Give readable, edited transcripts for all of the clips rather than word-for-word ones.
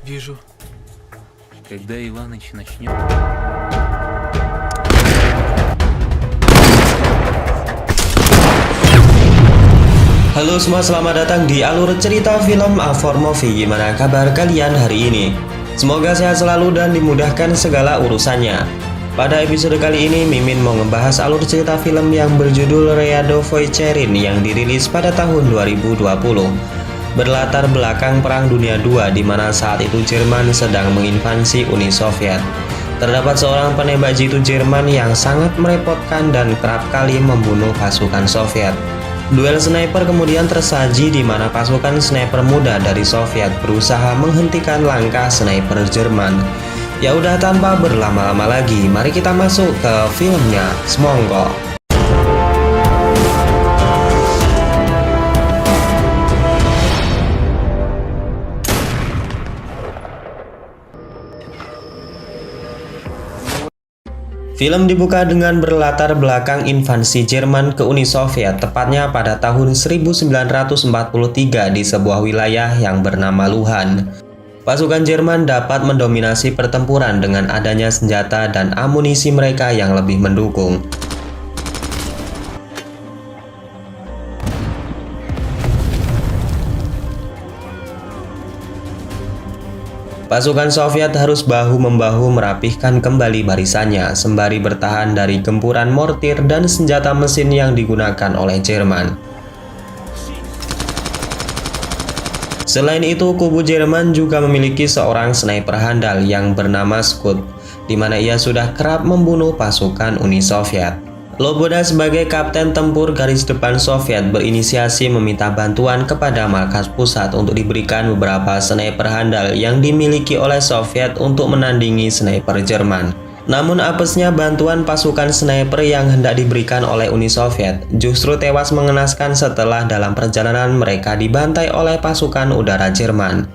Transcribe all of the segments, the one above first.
Вижу. Когда Иваныч начнет... Halo semua, selamat datang di alur cerita film A4 Movie. Gimana kabar kalian hari ini? Semoga sehat selalu dan dimudahkan segala urusannya. Pada episode kali ini, Mimin mau ngebahas alur cerita film yang berjudul Rjado Vojtěrin yang dirilis pada tahun 2020. Berlatar belakang Perang Dunia II, di mana saat itu Jerman sedang menginvasi Uni Soviet. Terdapat seorang penembak jitu Jerman yang sangat merepotkan dan kerap kali membunuh pasukan Soviet. Duel sniper kemudian tersaji di mana pasukan sniper muda dari Soviet berusaha menghentikan langkah sniper Jerman. Ya udah, tanpa berlama-lama lagi, mari kita masuk ke filmnya. Semonggo. Film dibuka dengan berlatar belakang invasi Jerman ke Uni Soviet, tepatnya pada tahun 1943 di sebuah wilayah yang bernama Luhan. Pasukan Jerman dapat mendominasi pertempuran dengan adanya senjata dan amunisi mereka yang lebih mendukung. Pasukan Soviet harus bahu-membahu merapihkan kembali barisannya, sembari bertahan dari gempuran mortir dan senjata mesin yang digunakan oleh Jerman. Selain itu, kubu Jerman juga memiliki seorang sniper handal yang bernama Scud, di mana ia sudah kerap membunuh pasukan Uni Soviet. Loboda sebagai kapten tempur garis depan Soviet berinisiasi meminta bantuan kepada markas pusat untuk diberikan beberapa sniper handal yang dimiliki oleh Soviet untuk menandingi sniper Jerman. Namun apesnya bantuan pasukan sniper yang hendak diberikan oleh Uni Soviet justru tewas mengenaskan setelah dalam perjalanan mereka dibantai oleh pasukan udara Jerman.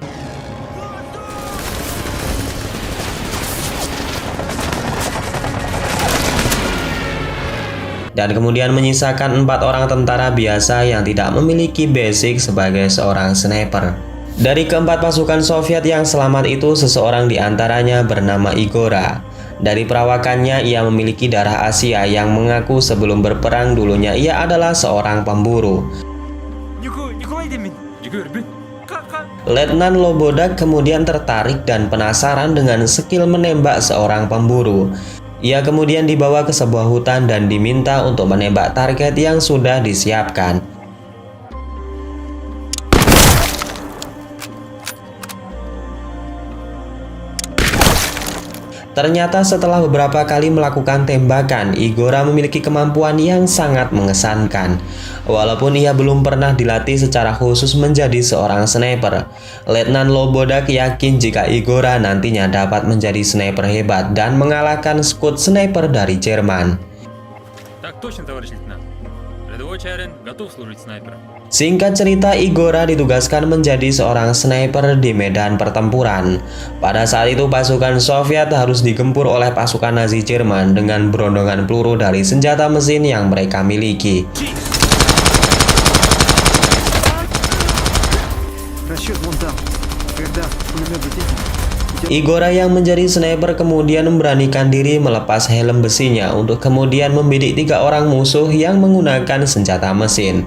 Dan kemudian menyisakan 4 orang tentara biasa yang tidak memiliki basic sebagai seorang sniper. Dari keempat pasukan Soviet yang selamat itu, seseorang di antaranya bernama Igora. Dari perawakannya, ia memiliki darah Asia yang mengaku sebelum berperang dulunya ia adalah seorang pemburu. Letnan Loboda kemudian tertarik dan penasaran dengan skill menembak seorang pemburu. Ia kemudian dibawa ke sebuah hutan dan diminta untuk menembak target yang sudah disiapkan. Ternyata setelah beberapa kali melakukan tembakan, Igora memiliki kemampuan yang sangat mengesankan. Walaupun ia belum pernah dilatih secara khusus menjadi seorang sniper, Letnan Loboda yakin jika Igora nantinya dapat menjadi sniper hebat dan mengalahkan skuad sniper dari Jerman. Так точно, товарищ лейтенант. Рядовой Чарин готов служить снайпером. Singkat cerita, Igora ditugaskan menjadi seorang sniper di medan pertempuran. Pada saat itu pasukan Soviet harus digempur oleh pasukan Nazi Jerman dengan berondongan peluru dari senjata mesin yang mereka miliki. Igora yang menjadi sniper kemudian memberanikan diri melepas helm besinya untuk kemudian membidik 3 orang musuh yang menggunakan senjata mesin.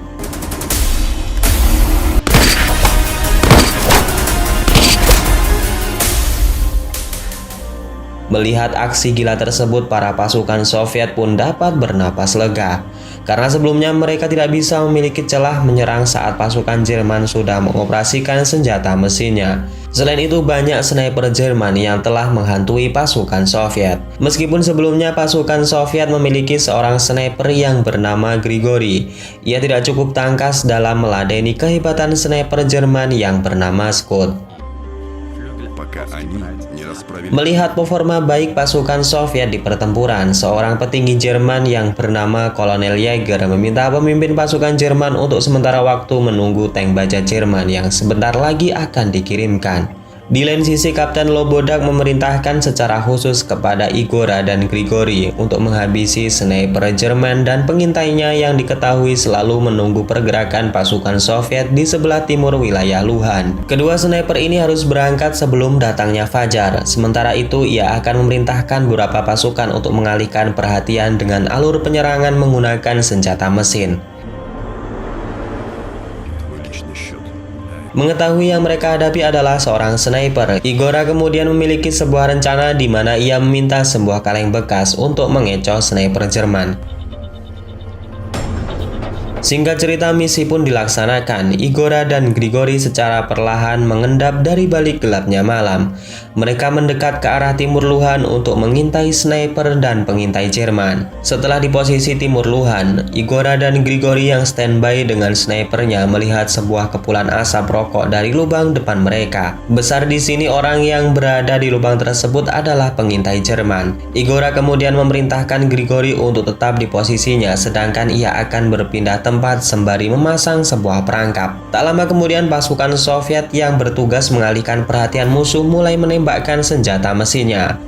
Melihat aksi gila tersebut, para pasukan Soviet pun dapat bernapas lega, karena sebelumnya mereka tidak bisa memiliki celah menyerang saat pasukan Jerman sudah mengoperasikan senjata mesinnya. Selain itu, banyak sniper Jerman yang telah menghantui pasukan Soviet. Meskipun sebelumnya pasukan Soviet memiliki seorang sniper yang bernama Grigori, ia tidak cukup tangkas dalam meladeni kehebatan sniper Jerman yang bernama Scud. Melihat performa baik pasukan Soviet di pertempuran, seorang petinggi Jerman yang bernama Kolonel Jäger meminta pemimpin pasukan Jerman untuk sementara waktu menunggu tank baja Jerman yang sebentar lagi akan dikirimkan. Di lain sisi, Kapten Lobodak memerintahkan secara khusus kepada Igora dan Grigori untuk menghabisi sniper Jerman dan pengintainya yang diketahui selalu menunggu pergerakan pasukan Soviet di sebelah timur wilayah Luhan. Kedua sniper ini harus berangkat sebelum datangnya fajar. Sementara itu, ia akan memerintahkan beberapa pasukan untuk mengalihkan perhatian dengan alur penyerangan menggunakan senjata mesin. Mengetahui yang mereka hadapi adalah seorang sniper, Igora kemudian memiliki sebuah rencana di mana ia meminta sebuah kaleng bekas untuk mengecoh sniper Jerman. Singkat cerita, misi pun dilaksanakan. Igora dan Grigori secara perlahan mengendap dari balik gelapnya malam. Mereka mendekat ke arah timur Luhan untuk mengintai sniper dan pengintai Jerman. Setelah di posisi timur Luhan, Igora dan Grigori yang standby dengan snipernya melihat sebuah kepulan asap rokok dari lubang depan mereka. Besar di sini orang yang berada di lubang tersebut adalah pengintai Jerman. Igora kemudian memerintahkan Grigori untuk tetap di posisinya, sedangkan ia akan berpindah tempat sembari memasang sebuah perangkap. Tak lama kemudian pasukan Soviet yang bertugas mengalihkan perhatian musuh mulai menembakkan senjata mesinnya.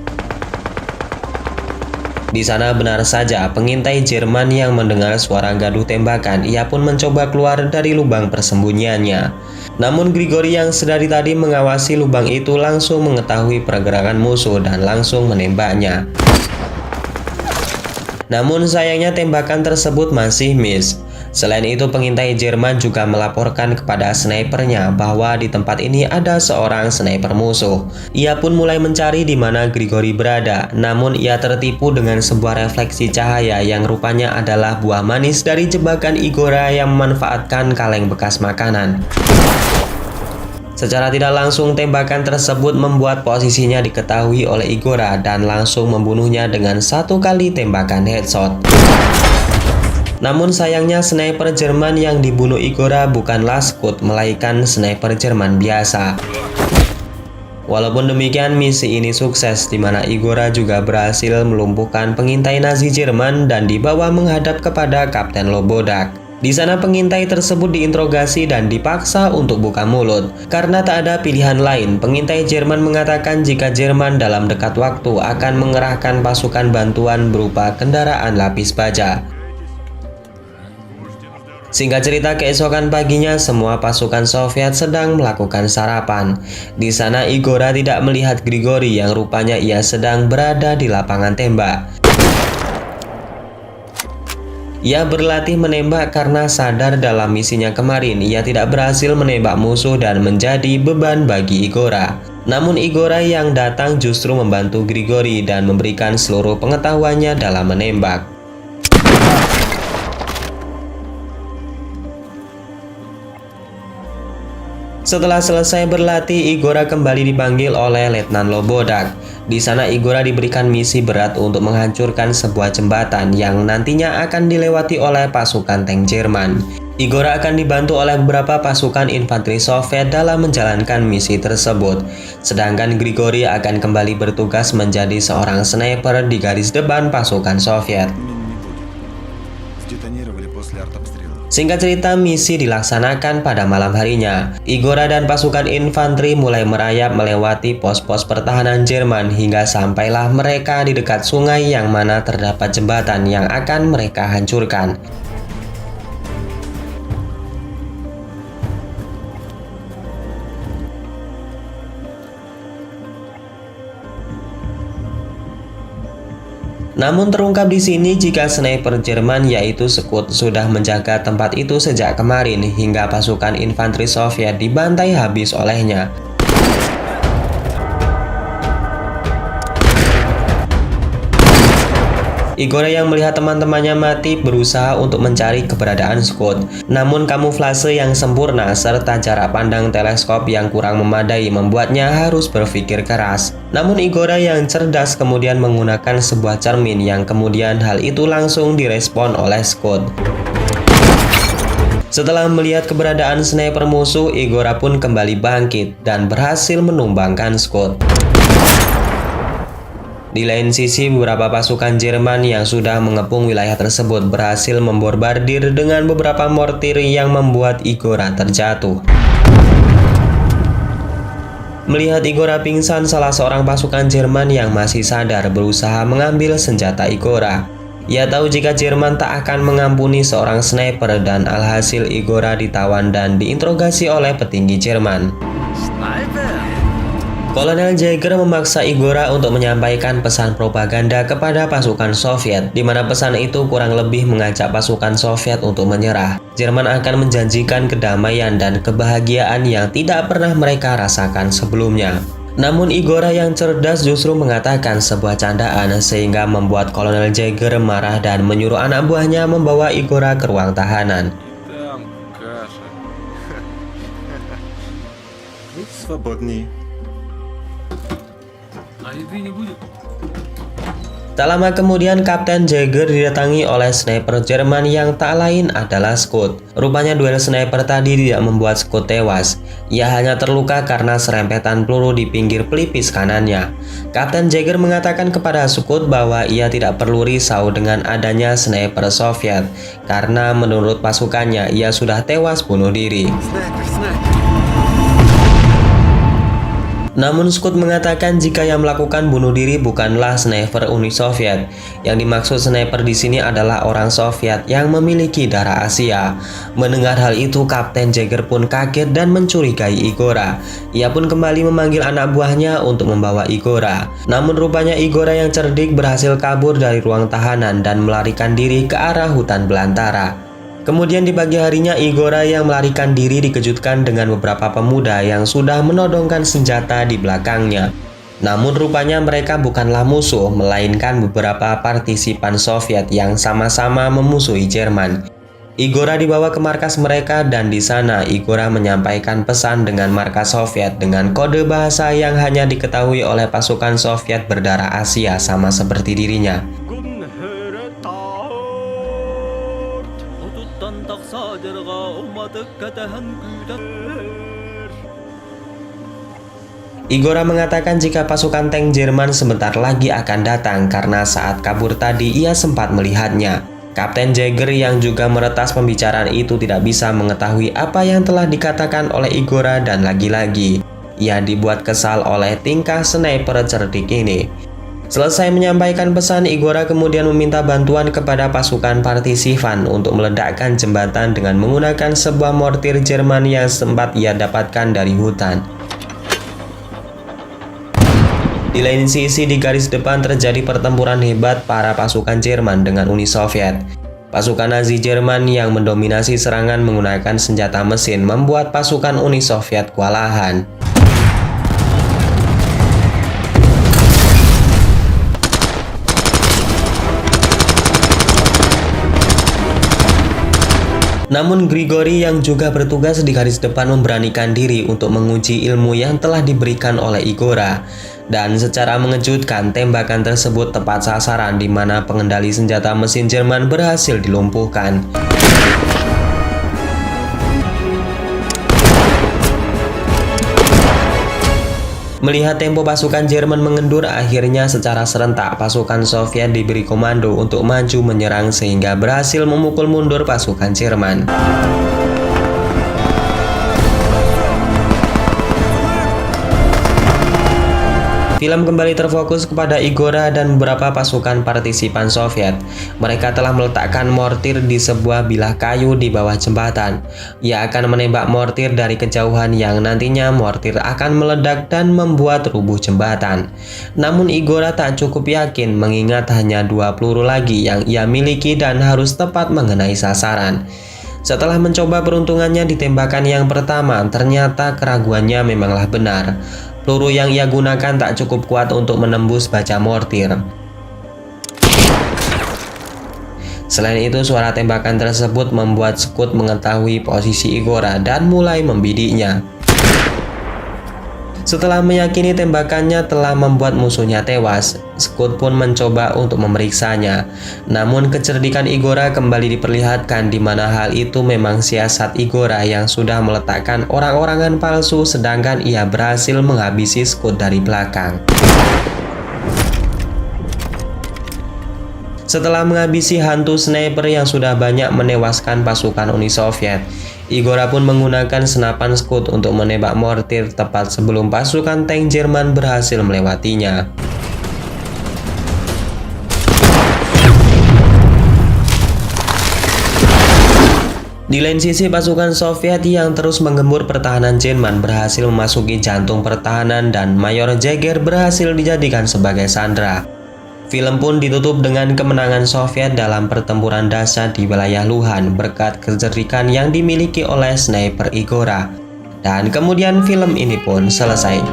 Di sana benar saja pengintai Jerman yang mendengar suara gaduh tembakan, ia pun mencoba keluar dari lubang persembunyiannya. Namun Grigori yang sedari tadi mengawasi lubang itu langsung mengetahui pergerakan musuh dan langsung menembaknya. Namun sayangnya tembakan tersebut masih miss. Selain itu, pengintai Jerman juga melaporkan kepada snipernya bahwa di tempat ini ada seorang sniper musuh. Ia pun mulai mencari di mana Grigori berada, namun ia tertipu dengan sebuah refleksi cahaya yang rupanya adalah buah manis dari jebakan Igora yang memanfaatkan kaleng bekas makanan. Secara tidak langsung, tembakan tersebut membuat posisinya diketahui oleh Igora dan langsung membunuhnya dengan satu kali tembakan headshot. Namun sayangnya sniper Jerman yang dibunuh Igora bukanlah Scud, melainkan sniper Jerman biasa. Walaupun demikian, misi ini sukses, di mana Igora juga berhasil melumpuhkan pengintai Nazi Jerman dan dibawa menghadap kepada Kapten Lobodak. Di sana pengintai tersebut diinterogasi dan dipaksa untuk buka mulut. Karena tak ada pilihan lain, pengintai Jerman mengatakan jika Jerman dalam dekat waktu akan mengerahkan pasukan bantuan berupa kendaraan lapis baja. Singkat cerita, keesokan paginya semua pasukan Soviet sedang melakukan sarapan. Di sana Igora tidak melihat Grigori yang rupanya ia sedang berada di lapangan tembak. Ia berlatih menembak karena sadar dalam misinya kemarin ia tidak berhasil menembak musuh dan menjadi beban bagi Igora. Namun Igora yang datang justru membantu Grigori dan memberikan seluruh pengetahuannya dalam menembak. Setelah selesai berlatih, Igora kembali dipanggil oleh Letnan Lobodak. Di sana Igora diberikan misi berat untuk menghancurkan sebuah jembatan yang nantinya akan dilewati oleh pasukan tank Jerman. Igora akan dibantu oleh beberapa pasukan infanteri Soviet dalam menjalankan misi tersebut. Sedangkan Grigori akan kembali bertugas menjadi seorang sniper di garis depan pasukan Soviet. Singkat cerita, misi dilaksanakan pada malam harinya. Igora dan pasukan infanteri mulai merayap melewati pos-pos pertahanan Jerman hingga sampailah mereka di dekat sungai yang mana terdapat jembatan yang akan mereka hancurkan. Namun terungkap di sini jika sniper Jerman yaitu Scud sudah menjaga tempat itu sejak kemarin hingga pasukan infanteri Soviet dibantai habis olehnya. Igora yang melihat teman-temannya mati berusaha untuk mencari keberadaan Scud. Namun kamuflase yang sempurna serta jarak pandang teleskop yang kurang memadai membuatnya harus berpikir keras. Namun Igora yang cerdas kemudian menggunakan sebuah cermin yang kemudian hal itu langsung direspon oleh Scud. Setelah melihat keberadaan sniper musuh, Igora pun kembali bangkit dan berhasil menumbangkan Scud. Di lain sisi, beberapa pasukan Jerman yang sudah mengepung wilayah tersebut berhasil membombardir dengan beberapa mortir yang membuat Igora terjatuh. Melihat Igora pingsan, salah seorang pasukan Jerman yang masih sadar berusaha mengambil senjata Igora. Ia tahu jika Jerman tak akan mengampuni seorang sniper dan alhasil Igora ditawan dan diinterogasi oleh petinggi Jerman. Kolonel Jäger memaksa Igora untuk menyampaikan pesan propaganda kepada pasukan Soviet, di mana pesan itu kurang lebih mengajak pasukan Soviet untuk menyerah. Jerman akan menjanjikan kedamaian dan kebahagiaan yang tidak pernah mereka rasakan sebelumnya. Namun Igora yang cerdas justru mengatakan sebuah candaan sehingga membuat Kolonel Jäger marah dan menyuruh anak buahnya membawa Igora ke ruang tahanan. Свободнее. Tak lama kemudian Kapten Jäger didatangi oleh sniper Jerman yang tak lain adalah Scott. Rupanya duel sniper tadi tidak membuat Scott tewas. Ia hanya terluka karena serempetan peluru di pinggir pelipis kanannya. Kapten Jäger mengatakan kepada Scott bahwa ia tidak perlu risau dengan adanya sniper Soviet, karena menurut pasukannya ia sudah tewas bunuh diri. Namun Scott mengatakan jika yang melakukan bunuh diri bukanlah sniper Uni Soviet. Yang dimaksud sniper di sini adalah orang Soviet yang memiliki darah Asia. Mendengar hal itu, Kapten Jäger pun kaget dan mencurigai Igora. Ia pun kembali memanggil anak buahnya untuk membawa Igora. Namun rupanya Igora yang cerdik berhasil kabur dari ruang tahanan dan melarikan diri ke arah hutan belantara. Kemudian di pagi harinya Igora yang melarikan diri dikejutkan dengan beberapa pemuda yang sudah menodongkan senjata di belakangnya. Namun rupanya mereka bukanlah musuh, melainkan beberapa partisipan Soviet yang sama-sama memusuhi Jerman. Igora dibawa ke markas mereka dan di sana Igora menyampaikan pesan dengan markas Soviet dengan kode bahasa yang hanya diketahui oleh pasukan Soviet berdarah Asia sama seperti dirinya. Igora mengatakan jika pasukan tank Jerman sebentar lagi akan datang karena saat kabur tadi ia sempat melihatnya. Kapten Jäger yang juga meretas pembicaraan itu tidak bisa mengetahui apa yang telah dikatakan oleh Igora dan lagi-lagi ia dibuat kesal oleh tingkah sniper cerdik ini. Selesai menyampaikan pesan, Igora kemudian meminta bantuan kepada pasukan partisipan untuk meledakkan jembatan dengan menggunakan sebuah mortir Jerman yang sempat ia dapatkan dari hutan. Di lain sisi, di garis depan terjadi pertempuran hebat para pasukan Jerman dengan Uni Soviet. Pasukan Nazi Jerman yang mendominasi serangan menggunakan senjata mesin membuat pasukan Uni Soviet kewalahan. Namun Grigori yang juga bertugas di garis depan memberanikan diri untuk menguji ilmu yang telah diberikan oleh Igora. Dan secara mengejutkan tembakan tersebut tepat sasaran di mana pengendali senjata mesin Jerman berhasil dilumpuhkan. Melihat tempo pasukan Jerman mengendur, akhirnya secara serentak pasukan Soviet diberi komando untuk maju menyerang sehingga berhasil memukul mundur pasukan Jerman. Film kembali terfokus kepada Igora dan beberapa pasukan partisipan Soviet. Mereka telah meletakkan mortir di sebuah bilah kayu di bawah jembatan. Ia akan menembak mortir dari kejauhan yang nantinya mortir akan meledak dan membuat rubuh jembatan. Namun Igora tak cukup yakin mengingat hanya 2 peluru lagi yang ia miliki dan harus tepat mengenai sasaran. Setelah mencoba peruntungannya di tembakan yang pertama, ternyata keraguannya memanglah benar. Peluru yang ia gunakan tak cukup kuat untuk menembus baja mortir. Selain itu, suara tembakan tersebut membuat Scott mengetahui posisi Igora dan mulai membidiknya. Setelah meyakini tembakannya telah membuat musuhnya tewas, Scott pun mencoba untuk memeriksanya. Namun kecerdikan Igora kembali diperlihatkan di mana hal itu memang siasat Igora yang sudah meletakkan orang-orangan palsu sedangkan ia berhasil menghabisi Scott dari belakang. Setelah menghabisi hantu sniper yang sudah banyak menewaskan pasukan Uni Soviet, Igora pun menggunakan senapan Scud untuk menembak mortir tepat sebelum pasukan tank Jerman berhasil melewatinya. Di lain sisi, pasukan Soviet yang terus menggempur pertahanan Jerman berhasil memasuki jantung pertahanan dan Mayor Jäger berhasil dijadikan sebagai sandera. Film pun ditutup dengan kemenangan Soviet dalam pertempuran dahsyat di wilayah Luhan berkat kecerdikan yang dimiliki oleh sniper Igora. Dan kemudian film ini pun selesai.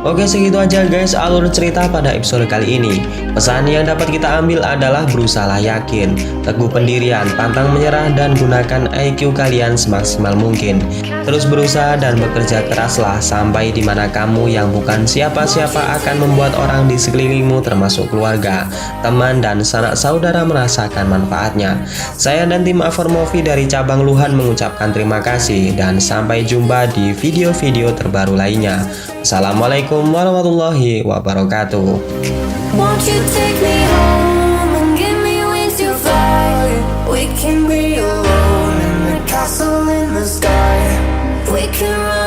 Oke, segitu aja guys alur cerita pada episode kali ini. Pesan yang dapat kita ambil adalah berusaha yakin, teguh pendirian, pantang menyerah, dan gunakan IQ kalian semaksimal mungkin. Terus berusaha dan bekerja keraslah sampai dimana kamu yang bukan siapa-siapa akan membuat orang di sekelilingmu termasuk keluarga, teman, dan sanak saudara merasakan manfaatnya. Saya dan tim Aformovi dari cabang Luhan mengucapkan terima kasih dan sampai jumpa di video-video terbaru lainnya. Assalamualaikum warahmatullahi wabarakatuh. Won't you take me home and give me wings to fly? We can be alone in the castle in the sky. We can run